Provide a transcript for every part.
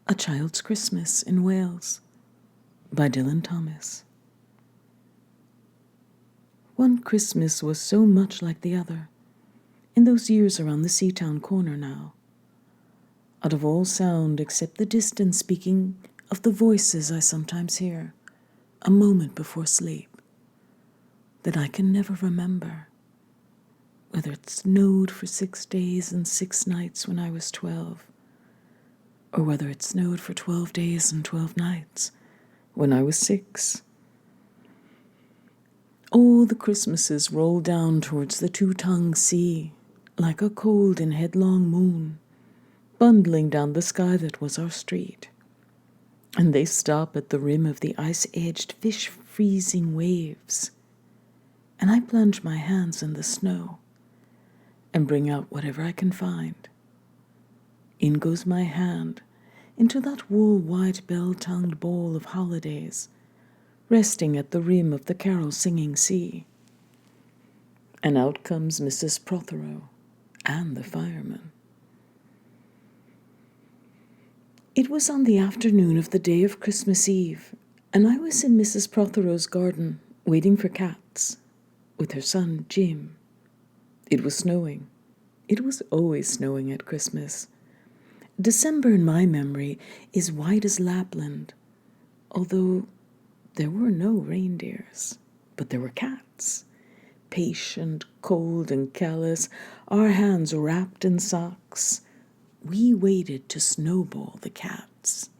A Child's Christmas in Wales by Dylan Thomas. One Christmas was so much like the other, in those years around the Seatown corner now. Out of all sound except the distant speaking of the voices I sometimes hear, a moment before sleep, that I can never remember, whether it snowed for 6 days and 6 nights when I was 12, or whether it snowed for 12 days and 12 nights when I was 6. All the Christmases rolled down towards the two-tongued sea like a cold and headlong moon, bundling down the sky that was our street. And they stop at the rim of the ice-edged, fish-freezing waves. And I plunge my hands in the snow and bring out whatever I can find. In goes my hand into that wool-white bell-tongued ball of holidays, resting at the rim of the carol-singing sea. And out comes Mrs. Prothero and the fireman. It was on the afternoon of the day of Christmas Eve, and I was in Mrs. Prothero's garden waiting for cats with her son Jim. It was snowing. It was always snowing at Christmas. December in my memory is white as Lapland, although there were no reindeers, but there were cats. Patient, cold, and callous, our hands wrapped in socks, we waited to snowball the cats.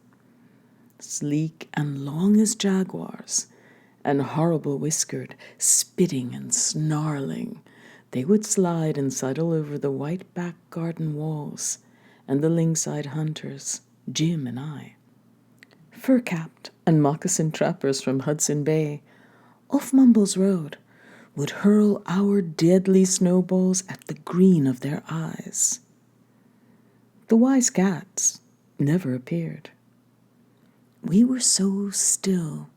Sleek and long as jaguars, and horrible-whiskered, spitting and snarling, they would slide and sidle over the white back garden walls, and the lynx-eyed hunters, Jim and I, fur-capped and moccasin trappers from Hudson Bay, off Mumbles Road, would hurl our deadly snowballs at the green of their eyes. The wise cats never appeared. We were so still,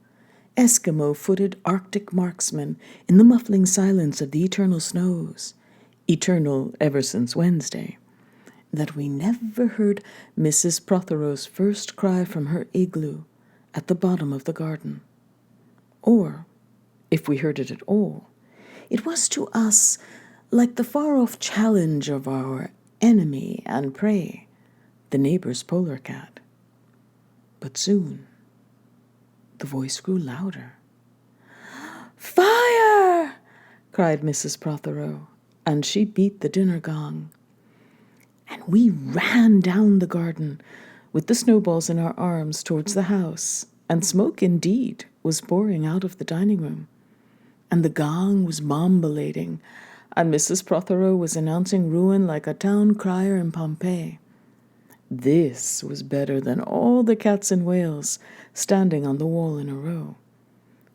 Eskimo-footed Arctic marksmen in the muffling silence of the eternal snows, eternal ever since Wednesday, that we never heard Mrs. Prothero's first cry from her igloo at the bottom of the garden. Or, if we heard it at all, it was to us like the far-off challenge of our enemy and prey, the neighbor's polar cat. But soon, the voice grew louder. "Fire!" cried Mrs. Prothero, and she beat the dinner gong. And we ran down the garden with the snowballs in our arms towards the house, and smoke indeed was pouring out of the dining room, and the gong was bombilating, and Mrs. Prothero was announcing ruin like a town crier in Pompeii. This was better than all the cats in Wales standing on the wall in a row.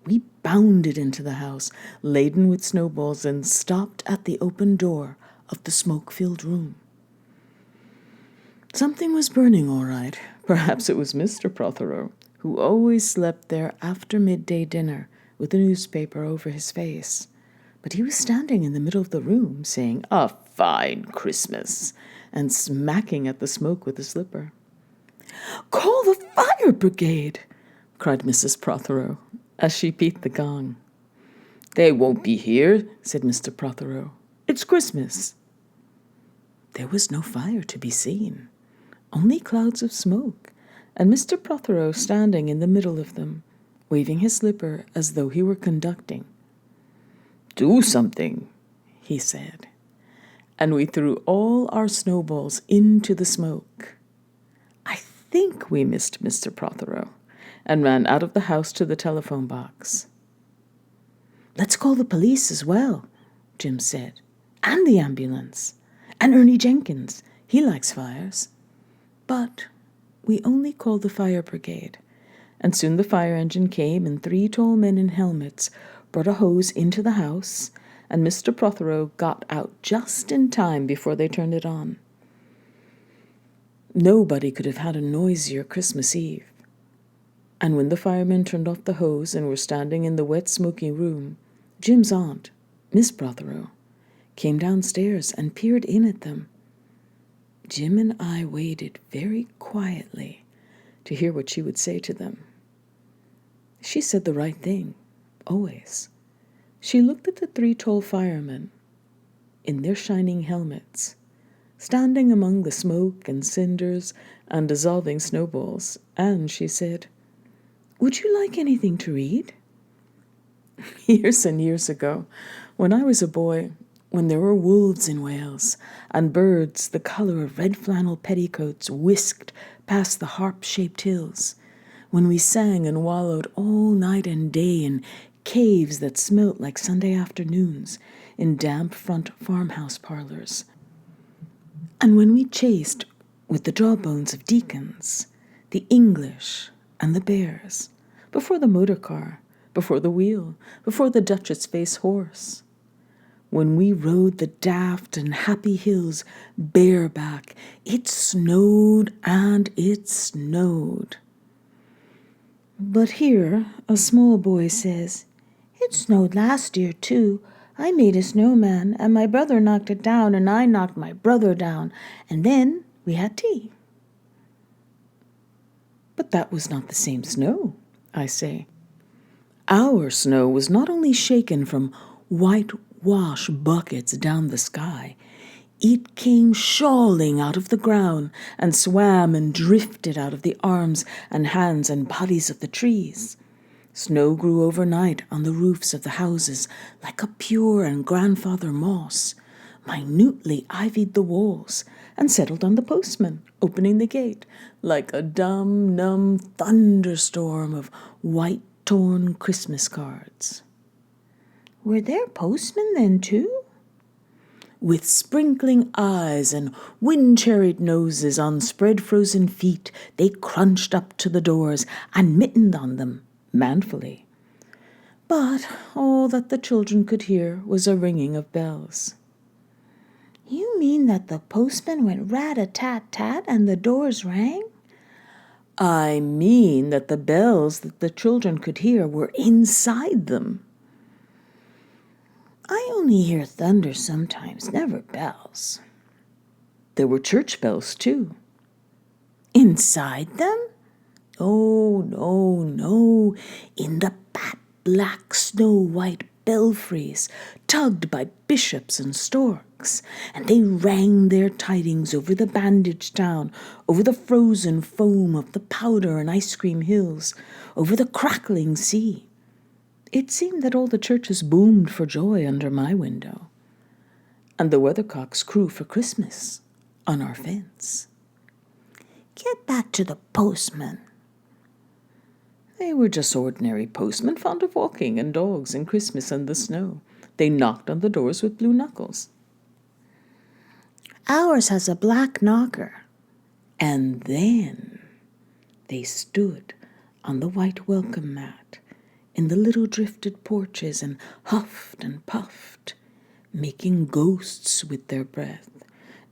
We bounded into the house, laden with snowballs, and stopped at the open door of the smoke-filled room. Something was burning all right. Perhaps it was Mr. Prothero, who always slept there after midday dinner with a newspaper over his face. But he was standing in the middle of the room saying, "A fine Christmas," and smacking at the smoke with a slipper. "Call the fire brigade!" cried Mrs. Prothero as she beat the gong. "They won't be here," said Mr. Prothero. "It's Christmas." There was no fire to be seen, only clouds of smoke, and Mr. Prothero standing in the middle of them, waving his slipper as though he were conducting. "Do something," he said, and we threw all our snowballs into the smoke. I think we missed Mr. Prothero and ran out of the house to the telephone box. "Let's call the police as well," Jim said, "and the ambulance, and Ernie Jenkins. He likes fires." But we only called the fire brigade, and soon the fire engine came, and 3 tall men in helmets brought a hose into the house, and Mr. Prothero got out just in time before they turned it on. Nobody could have had a noisier Christmas Eve. And when the firemen turned off the hose and were standing in the wet, smoky room, Jim's aunt, Miss Prothero, came downstairs and peered in at them. Jim and I waited very quietly to hear what she would say to them. She said the right thing, always. She looked at the 3 tall firemen in their shining helmets, standing among the smoke and cinders and dissolving snowballs, and she said, "Would you like anything to read?" Years and years ago, when I was a boy, when there were wolves in Wales, and birds the colour of red flannel petticoats whisked past the harp-shaped hills, when we sang and wallowed all night and day in caves that smelt like Sunday afternoons in damp front farmhouse parlours, and when we chased with the jawbones of deacons the English and the bears before the motor car, before the wheel, before the Duchess face horse, when we rode the daft and happy hills bareback, it snowed and it snowed. But here a small boy says, "It snowed last year, too. I made a snowman, and my brother knocked it down, and I knocked my brother down, and then we had tea." But that was not the same snow, I say. Our snow was not only shaken from whitewash buckets down the sky, it came shawling out of the ground and swam and drifted out of the arms and hands and bodies of the trees. Snow grew overnight on the roofs of the houses like a pure and grandfather moss, minutely ivied the walls, and settled on the postman, opening the gate like a dumb, numb thunderstorm of white torn Christmas cards. Were there postmen then, too? With sprinkling eyes and wind-cherried noses on spread frozen feet, they crunched up to the doors and mittened on them manfully. But all that the children could hear was a ringing of bells. "You mean that the postman went rat-a-tat-tat and the doors rang?" "I mean that the bells that the children could hear were inside them." "I only hear thunder sometimes, never bells." "There were church bells, too." "Inside them?" "Oh, no, no, in the black snow-white belfries, tugged by bishops and storks, and they rang their tidings over the bandaged town, over the frozen foam of the powder and ice cream hills, over the crackling sea. It seemed that all the churches boomed for joy under my window, and the weathercocks crew for Christmas on our fence." "Get back to the postman." "They were just ordinary postmen, fond of walking and dogs and Christmas and the snow. They knocked on the doors with blue knuckles." "Ours has a black knocker." And then they stood on the white welcome mat in the little drifted porches and huffed and puffed, making ghosts with their breath,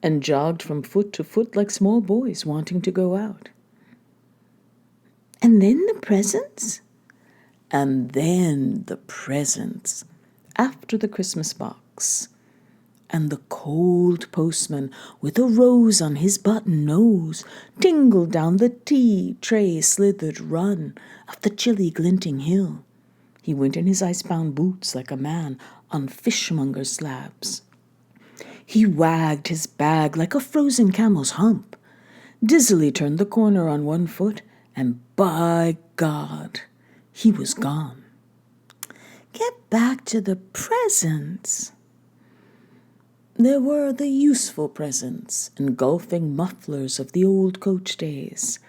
and jogged from foot to foot like small boys wanting to go out. "And then the presents?" "And then the presents, after the Christmas box, and the cold postman with a rose on his button nose tingled down the tea tray slithered run of the chilly glinting hill. He went in his ice-bound boots like a man on fishmonger's slabs. He wagged his bag like a frozen camel's hump, dizzily turned the corner on one foot, and by God, he was gone." "Get back to the presents." There were the useful presents, engulfing mufflers of the old coach days,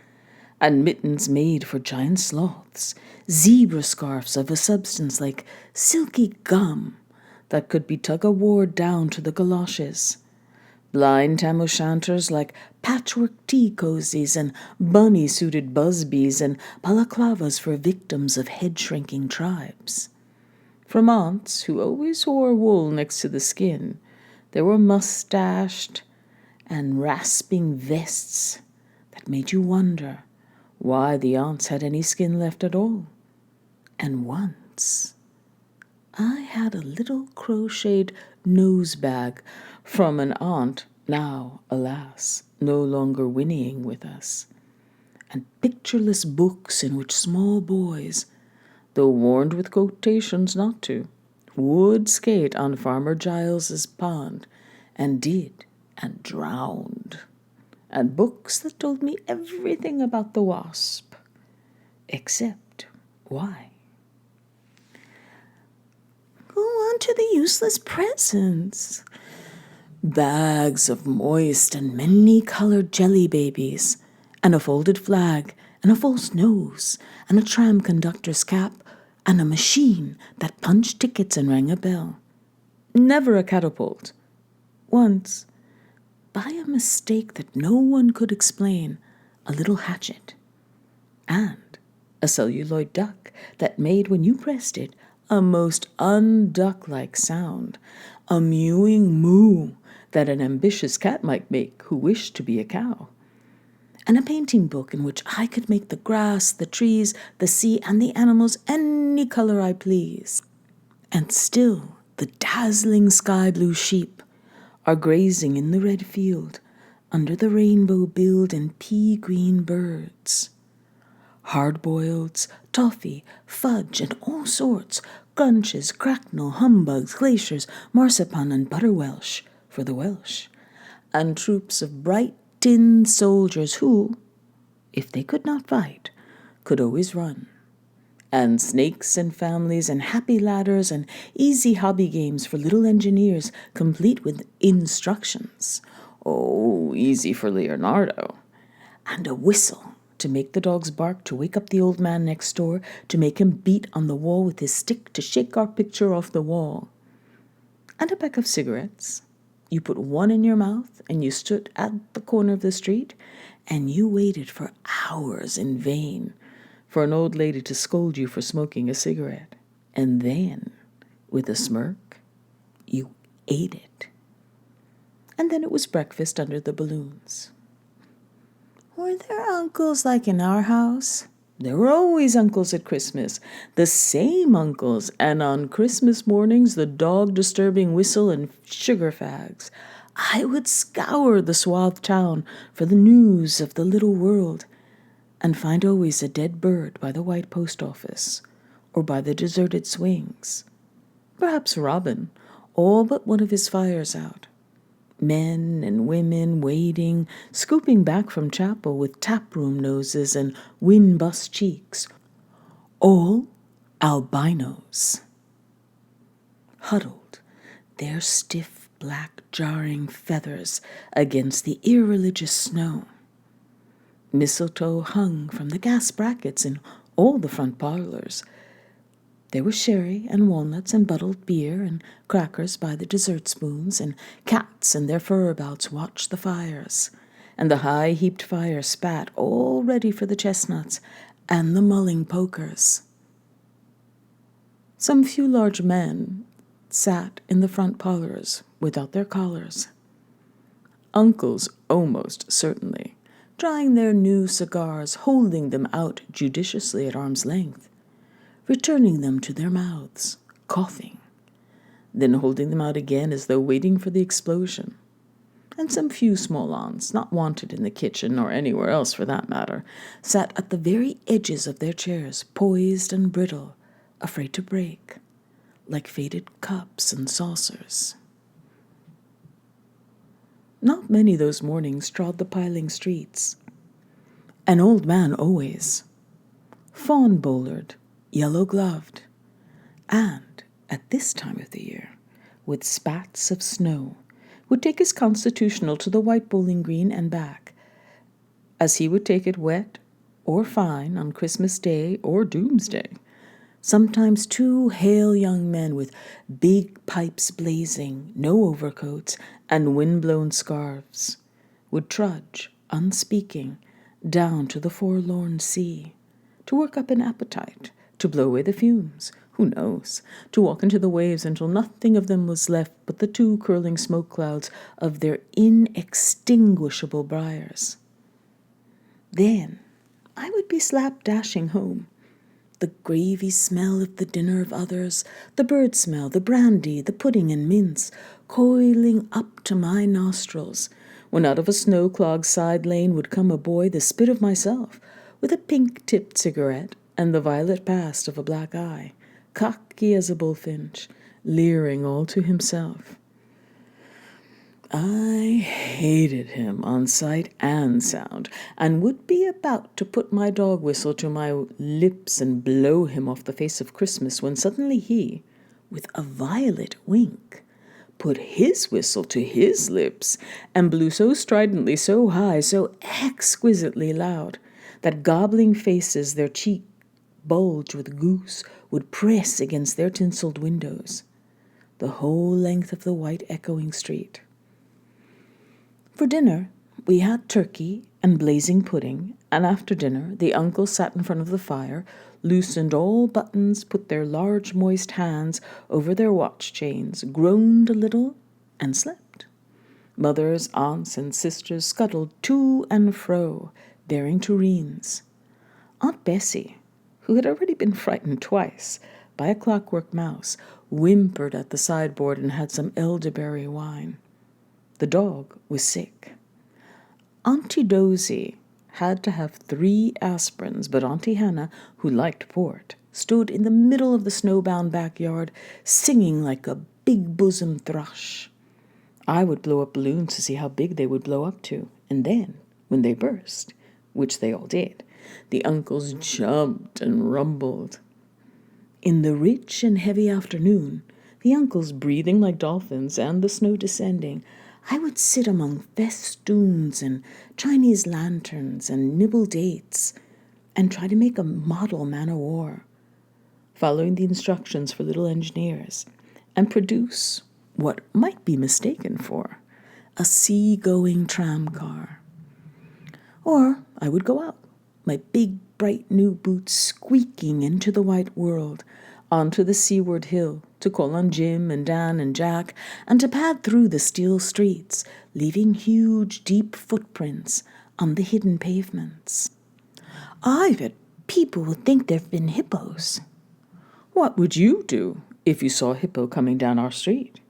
and mittens made for giant sloths, zebra scarfs of a substance like silky gum that could be tug-o'-war down to the galoshes, blind tam-o'-shanters like patchwork tea cozies and bunny-suited busbies and balaclavas for victims of head-shrinking tribes. From aunts, who always wore wool next to the skin, there were mustached and rasping vests that made you wonder why the aunts had any skin left at all. And once I had a little crocheted nose bag from an aunt, now, alas, no longer whinnying with us. and pictureless books in which small boys, though warned with quotations not to, would skate on Farmer Giles's pond, and did, and drowned, and books that told me everything about the wasp, except why. Go on to the useless presents. Bags of moist and many-colored jelly babies, and a folded flag, and a false nose, and a tram conductor's cap, and a machine that punched tickets and rang a bell. Never a catapult. Once, by a mistake that no one could explain, a little hatchet, and a celluloid duck that made, when you pressed it, a most unduck-like sound, a mewing moo that an ambitious cat might make who wished to be a cow, and a painting book in which I could make the grass, the trees, the sea, and the animals any color I please. And still the dazzling sky-blue sheep are grazing in the red field under the rainbow-billed and pea-green birds. Hard-boileds, toffee, fudge, and all sorts, crunches, cracknel, humbugs, glaciers, marzipan, and butterwelsh for the Welsh, and troops of bright tin soldiers who, if they could not fight, could always run, and snakes and families and happy ladders and easy hobby games for little engineers, complete with instructions. Oh, easy for Leonardo. And a whistle to make the dogs bark, to wake up the old man next door, to make him beat on the wall with his stick to shake our picture off the wall. And a pack of cigarettes. You put one in your mouth, and you stood at the corner of the street, and you waited for hours in vain for an old lady to scold you for smoking a cigarette. And then, with a smirk, you ate it. And then it was breakfast under the balloons. Were there uncles like in our house? There were always uncles at Christmas, the same uncles, and on Christmas mornings the dog-disturbing whistle and sugar fags. I would scour the swathed town for the news of the little world, and find always a dead bird by the white post office, or by the deserted swings. Perhaps Robin, all but one of his fires out. Men and women waiting, scooping back from chapel with taproom noses and wind-bust cheeks, all albinos, huddled, their stiff black jarring feathers against the irreligious snow. Mistletoe hung from the gas brackets in all the front parlors. There was sherry and walnuts and bottled beer and crackers by the dessert spoons, and cats and their furabouts watched the fires, and the high-heaped fire spat, all ready for the chestnuts and the mulling pokers. Some few large men sat in the front parlors without their collars. Uncles almost certainly, trying their new cigars, holding them out judiciously at arm's length, returning them to their mouths, coughing, then holding them out again as though waiting for the explosion. And some few small aunts, not wanted in the kitchen nor anywhere else for that matter, sat at the very edges of their chairs, poised and brittle, afraid to break, like faded cups and saucers. Not many those mornings trod the piling streets. An old man always, fawn-bowlered, yellow-gloved, and, at this time of the year, with spats of snow, would take his constitutional to the white bowling green and back, as he would take it wet or fine on Christmas Day or Doomsday. Sometimes two hale young men with big pipes blazing, no overcoats, and wind-blown scarves would trudge, unspeaking, down to the forlorn sea, to work up an appetite, to blow away the fumes, who knows, to walk into the waves until nothing of them was left but the two curling smoke clouds of their inextinguishable briars. Then I would be slap-dashing home. The gravy smell of the dinner of others, the bird smell, the brandy, the pudding and mince, coiling up to my nostrils, when out of a snow-clogged side lane would come a boy the spit of myself, with a pink-tipped cigarette and the violet past of a black eye, cocky as a bullfinch, leering all to himself. I hated him on sight and sound, and would be about to put my dog whistle to my lips and blow him off the face of Christmas when suddenly he, with a violet wink, put his whistle to his lips and blew so stridently, so high, so exquisitely loud, that gobbling faces, their cheek bulged with goose, would press against their tinselled windows, the whole length of the white echoing street. For dinner, we had turkey and blazing pudding, and after dinner the uncles sat in front of the fire, loosened all buttons, put their large moist hands over their watch chains, groaned a little, and slept. Mothers, aunts, and sisters scuttled to and fro, bearing tureens. Aunt Bessie, who had already been frightened twice by a clockwork mouse, whimpered at the sideboard and had some elderberry wine. The dog was sick. Auntie Dozy had to have 3 aspirins, but Auntie Hannah, who liked port, stood in the middle of the snowbound backyard, singing like a big-bosomed thrush. I would blow up balloons to see how big they would blow up to, and then, when they burst, which they all did, the uncles jumped and rumbled. In the rich and heavy afternoon, the uncles breathing like dolphins and the snow descending, I would sit among festoons and Chinese lanterns and nibble dates and try to make a model man-o'-war, following the instructions for little engineers, and produce what might be mistaken for a sea-going tram car. Or I would go out, my big, bright new boots squeaking into the white world, onto the seaward hill, to call on Jim and Dan and Jack, and to pad through the steel streets, leaving huge, deep footprints on the hidden pavements. I bet people will think there have been hippos. What would you do if you saw a hippo coming down our street?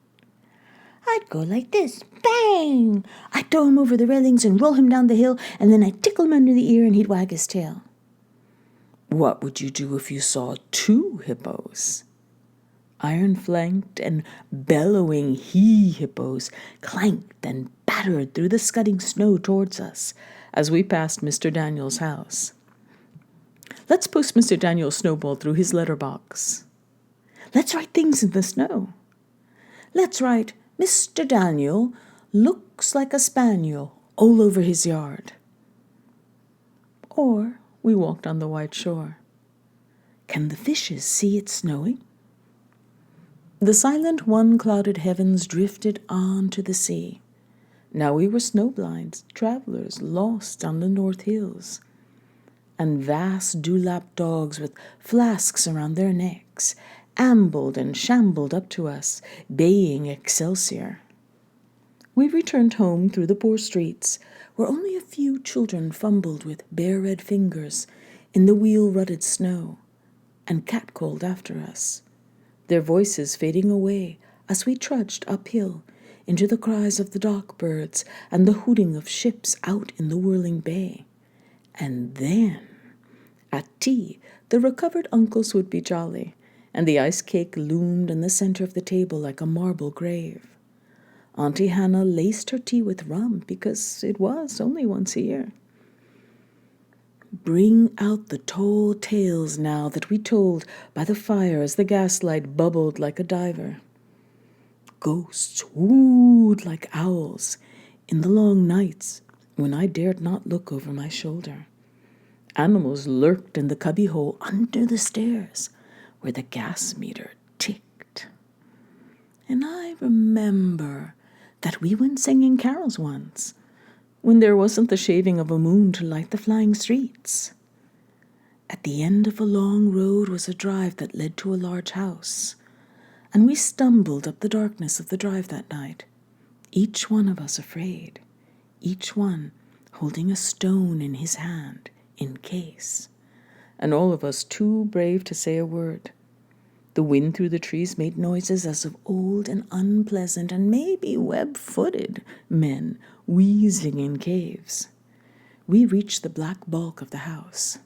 I'd go like this, bang! I'd throw him over the railings and roll him down the hill, and then I'd tickle him under the ear and he'd wag his tail. What would you do if you saw 2 hippos? Iron-flanked and bellowing he-hippos clanked and battered through the scudding snow towards us as we passed Mr. Daniel's house. Let's post Mr. Daniel's snowball through his letterbox. Let's write things in the snow. Let's write, Mr. Daniel looks like a spaniel all over his yard. Or we walked on the white shore. Can the fishes see it snowing? The silent one-clouded heavens drifted on to the sea. Now we were snowblind travelers lost on the North Hills. And vast dewlap dogs with flasks around their necks ambled and shambled up to us, baying Excelsior. We returned home through the poor streets, where only a few children fumbled with bare red fingers in the wheel-rutted snow, and catcalled after us, their voices fading away as we trudged uphill into the cries of the dock birds and the hooting of ships out in the whirling bay. And then, at tea, the recovered uncles would be jolly, and the ice cake loomed in the center of the table like a marble grave. Auntie Hannah laced her tea with rum because it was only once a year. Bring out the tall tales now that we told by the fire as the gaslight bubbled like a diver. Ghosts wooed like owls in the long nights when I dared not look over my shoulder. Animals lurked in the cubbyhole under the stairs where the gas meter ticked. And I remember that we went singing carols once, when there wasn't the shaving of a moon to light the flying streets. At the end of a long road was a drive that led to a large house, and we stumbled up the darkness of the drive that night, each one of us afraid, each one holding a stone in his hand in case, and all of us too brave to say a word. The wind through the trees made noises as of old and unpleasant and maybe web-footed men wheezing in caves. we reached the black bulk of the house.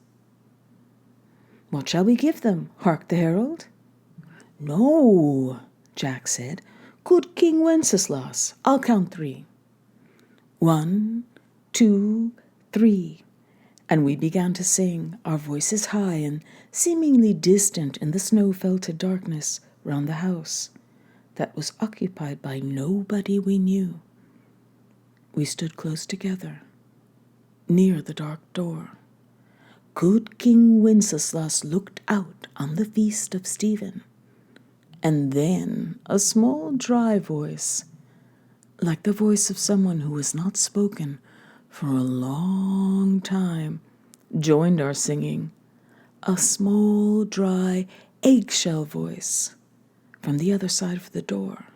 "What shall we give them?" harked the herald. "No," Jack said. "Good King Wenceslas, I'll count 3. 1, 2, 3. And we began to sing, our voices high and seemingly distant in the snow-felted darkness round the house that was occupied by nobody we knew. We stood close together, near the dark door. Good King Wenceslas looked out on the feast of Stephen, and then a small dry voice, like the voice of someone who has not spoken for a long time, joined our singing, a small, dry, eggshell voice from the other side of the door.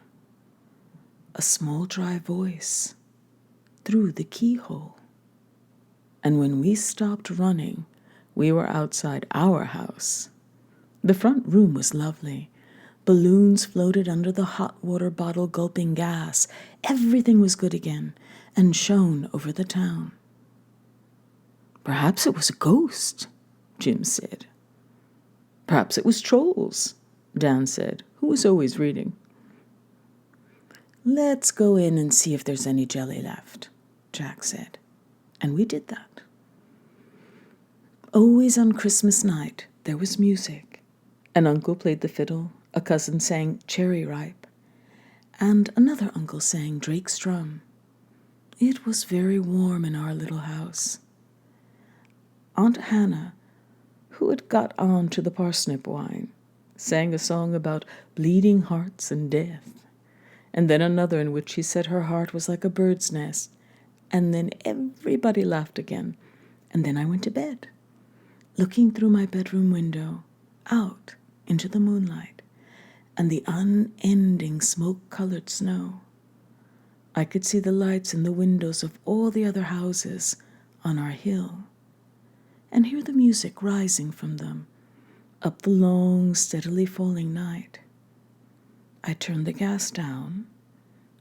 A small, dry voice through the keyhole. And when we stopped running, we were outside our house. The front room was lovely. Balloons floated under the hot water bottle gulping gas. Everything was good again and shone over the town. "Perhaps it was a ghost," Jim said. "Perhaps it was trolls," Dan said, who was always reading. "Let's go in and see if there's any jelly left," Jack said. And we did that. Always on Christmas night, there was music. An uncle played the fiddle, a cousin sang Cherry Ripe, and another uncle sang Drake's Drum. It was very warm in our little house. Aunt Hannah, who had got on to the parsnip wine, sang a song about bleeding hearts and death, and then another in which she said her heart was like a bird's nest, and then everybody laughed again, and then I went to bed, looking through my bedroom window, out into the moonlight, and the unending smoke-colored snow. I could see the lights in the windows of all the other houses on our hill, and hear the music rising from them up the long, steadily falling night. I turned the gas down.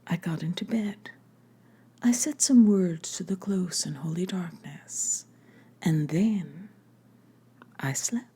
I got into bed. I said some words to the close and holy darkness, and then I slept.